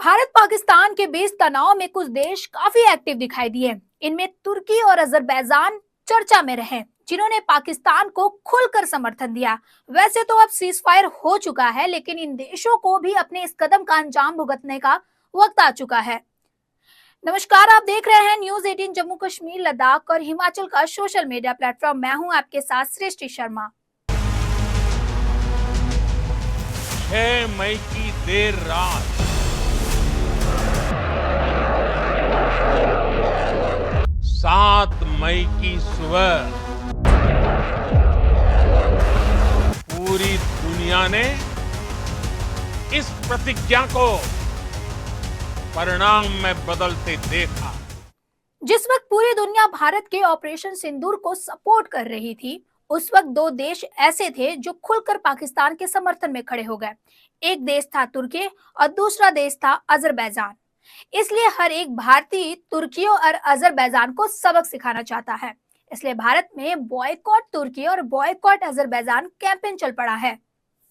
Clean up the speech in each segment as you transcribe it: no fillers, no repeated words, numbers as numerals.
भारत पाकिस्तान के बीच तनाव में कुछ देश काफी एक्टिव दिखाई दिए। इनमें तुर्की और अजरबैजान चर्चा में रहे, जिन्होंने पाकिस्तान को खुलकर समर्थन दिया। वैसे तो अब सीज फायर हो चुका है, लेकिन इन देशों को भी अपने इस कदम का अंजाम भुगतने का वक्त आ चुका है। नमस्कार, आप देख रहे हैं न्यूज 18 जम्मू कश्मीर, लद्दाख और हिमाचल का सोशल मीडिया प्लेटफॉर्म। मैं हूं आपके साथ सृष्टि शर्मा। 6 मई की देर रात 7 मई की सुबह पूरी दुनिया ने इस प्रतिज्ञा को परिणाम में बदलते देखा। जिस वक्त पूरी दुनिया भारत के ऑपरेशन सिंदूर को सपोर्ट कर रही थी, उस वक्त दो देश ऐसे थे जो खुलकर पाकिस्तान के समर्थन में खड़े हो गए। एक देश था तुर्की और दूसरा देश था अजरबैजान। इसलिए हर एक भारतीय तुर्की और अजरबैजान को सबक सिखाना चाहता है। इसलिए भारत में बॉयकॉट तुर्की और बॉयकॉट अजरबैजान कैंपेन चल पड़ा है।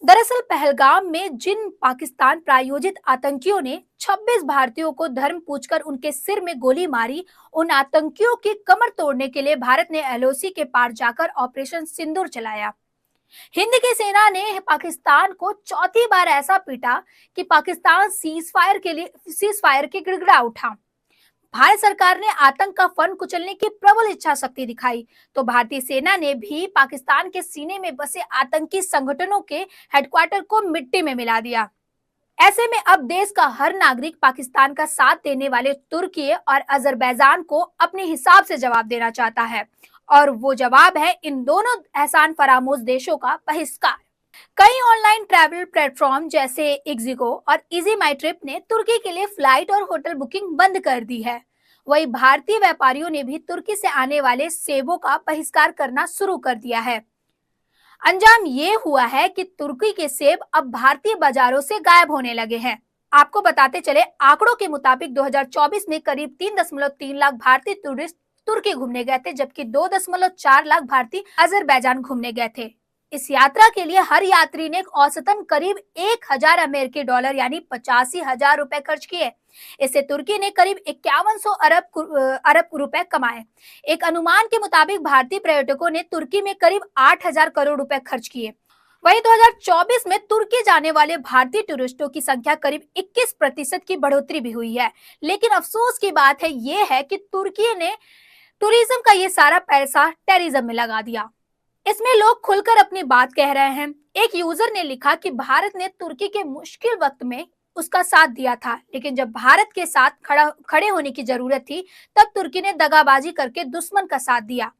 दरअसल पहलगाम में जिन पाकिस्तान प्रायोजित आतंकियों ने 26 भारतीयों को धर्म पूछकर उनके सिर में गोली मारी, उन आतंकियों की कमर तोड़ने के लिए भारत ने एलओसी के पार जाकर ऑपरेशन सिंदूर चलाया। हिंद की सेना ने पाकिस्तान को चौथी बार ऐसा पीटा कि पाकिस्तान सीज फायर के गिड़गिड़ा उठा। भारत सरकार ने आतंक का फन कुचलने की प्रबल इच्छा शक्ति दिखाई, तो भारतीय सेना ने भी पाकिस्तान के सीने में बसे आतंकी संगठनों के हेडक्वार्टर को मिट्टी में मिला दिया। ऐसे में अब देश का हर नागरिक पाकिस्तान का साथ देने वाले तुर्की और अजरबैजान को अपने हिसाब से जवाब देना चाहता है, और वो जवाब है इन दोनों एहसान फरामोश देशों का बहिष्कार। कई ऑनलाइन ट्रैवल प्लेटफॉर्म जैसे इक्जिगो और इजी माई ट्रिप ने तुर्की के लिए फ्लाइट और होटल बुकिंग बंद कर दी है। वही भारतीय व्यापारियों ने भी तुर्की से आने वाले सेबों का बहिष्कार करना शुरू कर दिया है। अंजाम ये हुआ है कि तुर्की के सेब अब भारतीय बाजारों से गायब होने लगे हैं। आपको बताते चले, आंकड़ों के मुताबिक 2024 में करीब 3.3 लाख भारतीय टूरिस्ट तुर्की घूमने गए थे, जबकि 2.4 लाख भारतीय अजरबैजान घूमने गए थे। इस यात्रा के लिए हर यात्री ने औसतन करीब 1000 अमेरिकी डॉलर यानी 85,000 रुपए खर्च किए। इससे तुर्की ने करीब 5100 अरब रुपए कमाए। एक अनुमान के मुताबिक भारतीय पर्यटकों ने तुर्की में करीब 8000 करोड़ रुपए खर्च किए। वहीं 2024 में तुर्की जाने वाले भारतीय टूरिस्टों की संख्या करीब 21% की बढ़ोतरी भी हुई है। लेकिन अफसोस की बात है ये है कि तुर्की ने टूरिज्म का ये सारा पैसा टेररिज्म में लगा दिया। इसमें लोग खुलकर अपनी बात कह रहे हैं। एक यूजर ने लिखा कि भारत ने तुर्की के मुश्किल वक्त में उसका साथ दिया था, लेकिन जब भारत के साथ खड़े होने की जरूरत थी, तब तुर्की ने दगाबाजी करके दुश्मन का साथ दिया।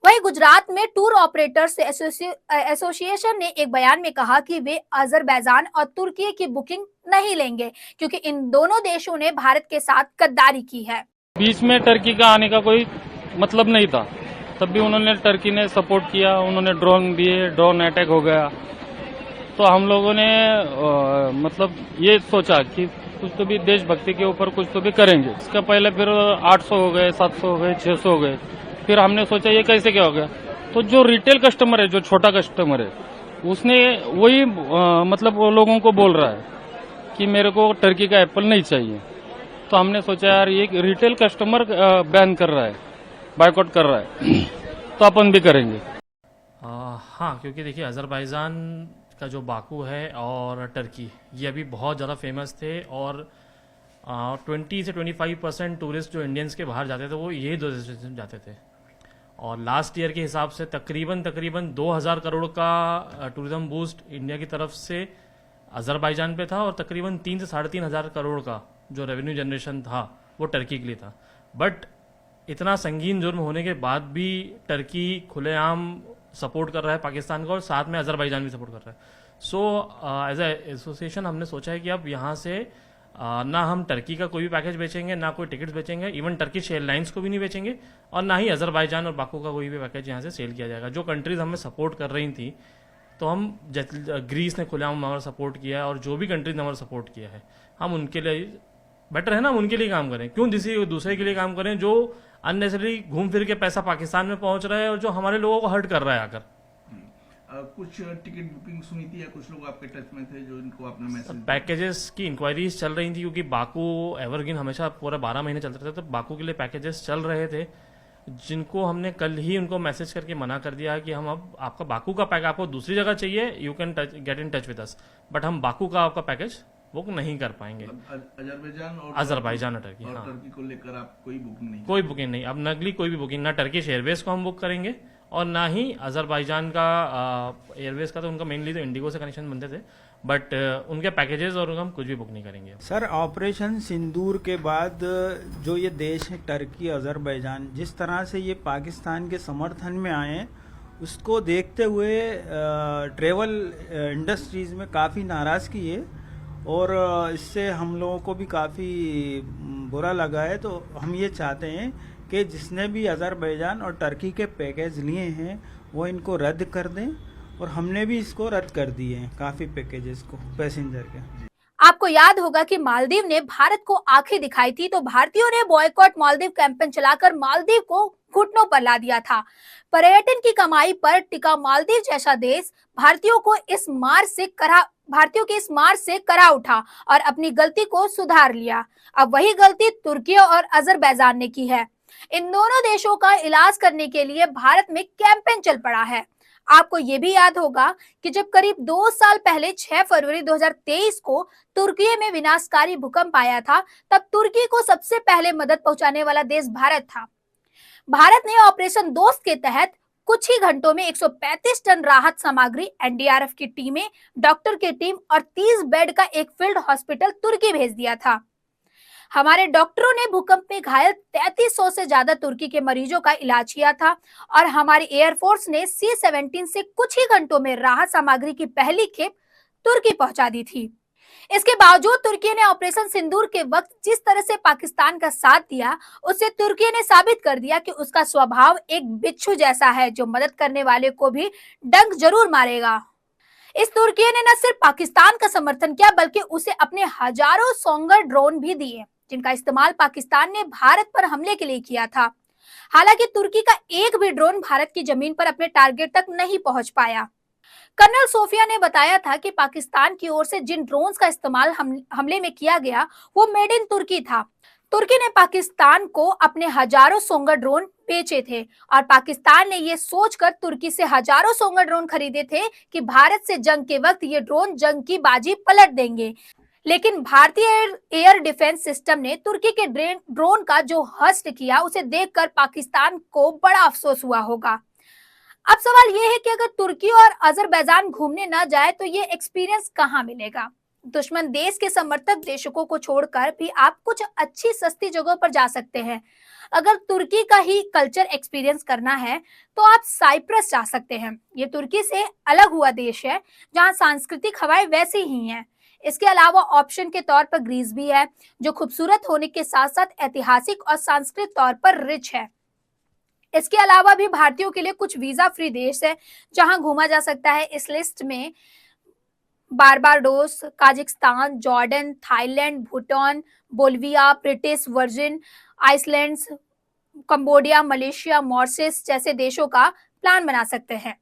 वहीं गुजरात में टूर ऑपरेटर्स एसोसिएशन ने एक बयान में कहा कि वे अजरबैजान और तुर्की की बुकिंग नहीं लेंगे, क्योंकि इन दोनों देशों ने भारत के साथ गद्दारी की है। बीच में टर्की का आने का कोई मतलब नहीं था, तब भी उन्होंने टर्की ने सपोर्ट किया, उन्होंने ड्रोन दिए, ड्रोन अटैक हो गया। तो हम लोगों ने मतलब ये सोचा कि कुछ तो भी देशभक्ति के ऊपर कुछ तो भी करेंगे। इसका पहले फिर 800 हो गए, 700 हो गए, 600 हो गए। फिर हमने सोचा ये कैसे क्या हो गया। तो जो रिटेल कस्टमर है, जो छोटा कस्टमर है, उसने वही मतलब वो लोगों को बोल रहा है कि मेरे को टर्की का एप्पल नहीं चाहिए। तो हमने सोचा यार ये रिटेल कस्टमर बैन कर रहा है, बायकॉट कर रहा है, तो अपन भी करेंगे। हाँ, क्योंकि देखिए अजरबैजान का जो बाकू है और टर्की, ये अभी बहुत ज़्यादा फेमस थे, और 20 से 25% टूरिस्ट जो इंडियंस के बाहर जाते थे वो यही दो देशों से जाते थे। और लास्ट ईयर के हिसाब से तकरीबन 2000 करोड़ का टूरिज्म बूस्ट इंडिया की तरफ से अजरबैजान पे था, और तकरीबन 3 से 3,500 करोड़ का जो रेवेन्यू जनरेशन था वो टर्की के लिए था। बट इतना संगीन जुर्म होने के बाद भी टर्की खुलेआम सपोर्ट कर रहा है पाकिस्तान को, और साथ में अजरबैजान भी सपोर्ट कर रहा है। सो एज ए एसोसिएशन हमने सोचा है कि अब यहाँ से ना हम टर्की का कोई भी पैकेज बेचेंगे, ना कोई टिकट्स बेचेंगे, इवन टर्किश एयरलाइंस को भी नहीं बेचेंगे, और ना ही अजरबैजान और बाकू का कोई भी पैकेज यहाँ से सेल किया जाएगा। जो कंट्रीज हमें सपोर्ट कर रही थी, तो हम ग्रीस ने खुलेआम हमारा सपोर्ट किया है, और जो भी कंट्रीज ने हमारा सपोर्ट किया है, हम उनके लिए बेटर है ना, हम उनके लिए काम करें। क्यों किसी दूसरे के लिए काम करें जो अननेसेसरी घूम फिर के पैसा पाकिस्तान में पहुंच रहा है और जो हमारे लोगों को हर्ट कर रहा है आकर। कुछ टिकट बुकिंग हुई थी या कुछ लोग आपके टच में थे जो इनको आपने मैसेज पैकेजेस की इंक्वायरीज चल रही थी, क्योंकि बाकू एवरग्रीन हमेशा पूरा 12 महीने चलते थे, तो बाकू के लिए पैकेजेस चल रहे थे, जिनको हमने कल ही उनको मैसेज करके मना कर दिया कि हम अब आपका बाकू का पैक आपको दूसरी जगह चाहिए, you can get in touch with us, but हम बाकू का आपका पैकेज बुक नहीं कर पाएंगे। अजरबैजान और टर्की, हाँ, टर्की को लेकर आप कोई बुकिंग नहीं? कोई बुकिंग नहीं, अब नकली कोई भी बुकिंग, ना टर्किश एयरवेज को हम बुक करेंगे और ना ही अजरबैजान का एयरवेज का, तो उनका मेनली तो इंडिगो से कनेक्शन बनते थे, बट उनके पैकेजेस और हम कुछ भी बुक नहीं करेंगे। सर, ऑपरेशन सिंदूर के बाद जो ये देश है टर्की, अजरबैजान, जिस तरह से ये पाकिस्तान के समर्थन में आए हैं, उसको देखते हुए ट्रेवल इंडस्ट्रीज में काफ़ी नाराज़गी है और इससे हम लोगों को भी काफ़ी बुरा लगा है। तो हम ये चाहते हैं कि जिसने भी अजरबैजान और टर्की के पैकेज लिए हैं वो इनको रद्द कर दें, और हमने भी इसको रद्द कर दिए हैं काफ़ी पैकेजेस को पैसेंजर के। आपको याद होगा कि मालदीव ने भारत को आंखें दिखाई थी, तो भारतीयों ने बॉयकॉट मालदीव कैंपेन चलाकर मालदीव को घुटनों पर ला दिया था। पर्यटन की कमाई पर टिका मालदीव जैसा देश भारतीयों के इस मार से करा उठा और अपनी गलती को सुधार लिया। अब वही गलती तुर्की और अजरबैजान ने की है। इन दोनों देशों का इलाज करने के लिए भारत में कैंपेन चल पड़ा है। आपको ये भी याद होगा कि जब करीब 2 साल पहले 6 फरवरी 2023 को तुर्की में विनाशकारी भूकंप आया था, तब तुर्की को सबसे पहले मदद पहुंचाने वाला देश भारत था। भारत ने ऑपरेशन दोस्त के तहत कुछ ही घंटों में 135 टन राहत सामग्री, एनडीआरएफ की टीमें, डॉक्टर की टीम और 30 बेड का एक फील्ड हॉस्पिटल तुर्की भेज दिया था। हमारे डॉक्टरों ने भूकंप में घायल 3300 से ज्यादा तुर्की के मरीजों का इलाज किया था और हमारी एयरफोर्स ने C-17 से कुछ ही घंटों में राहत सामग्री की पहली खेप तुर्की पहुंचा दी थी। इसके बावजूद तुर्की ने ऑपरेशन सिंदूर के वक्त जिस तरह से पाकिस्तान का साथ दिया, उससे तुर्की ने साबित कर दिया कि उसका स्वभाव एक बिच्छू जैसा है, जो मदद करने वाले को भी डंक जरूर मारेगा। इस तुर्की ने न सिर्फ पाकिस्तान का समर्थन किया, बल्कि उसे अपने हजारों सोंगर ड्रोन भी दिए, जिनका इस्तेमाल पाकिस्तान ने भारत पर हमले के लिए किया था। हालांकि तुर्की का एक भी ड्रोन भारत की जमीन पर अपने टारगेट तक नहीं पहुंच पाया। कर्नल सोफिया ने बताया था कि पाकिस्तान की ओर से जिन ड्रोन्स का इस्तेमाल हमले में किया गया, वो मेड इन तुर्की था। तुर्की ने पाकिस्तान को अपने हजारों सोंगर ड्रोन बेचे थे और पाकिस्तान ने ये सोचकर तुर्की से हजारों सोंगर ड्रोन खरीदे थे कि भारत से जंग के वक्त ये ड्रोन जंग की बाजी पलट देंगे। लेकिन भारतीय एयर डिफेंस सिस्टम ने तुर्की के ड्रोन का जो हस्त किया, उसे देखकर पाकिस्तान को बड़ा अफसोस हुआ होगा। अब सवाल यह है कि अगर तुर्की और अजरबैजान घूमने न जाए तो ये एक्सपीरियंस कहाँ मिलेगा? दुश्मन देश के समर्थक देशों को छोड़कर भी आप कुछ अच्छी सस्ती जगहों पर जा सकते हैं। अगर तुर्की का ही कल्चर एक्सपीरियंस करना है तो आप साइप्रस जा सकते हैं। ये तुर्की से अलग हुआ देश है, जहाँ सांस्कृतिक हवाएं वैसी ही हैं। इसके अलावा ऑप्शन के तौर पर ग्रीस भी है, जो खूबसूरत होने के साथ साथ ऐतिहासिक और सांस्कृतिक तौर पर रिच है। इसके अलावा भी भारतीयों के लिए कुछ वीजा फ्री देश है जहां घूमा जा सकता है। इस लिस्ट में Barbados, Kazakhstan, Jordan, Thailand, Bhutan, Bolivia, British virgin islands, Cambodia, Malaysia, Mauritius जैसे देशों का प्लान बना सकते हैं।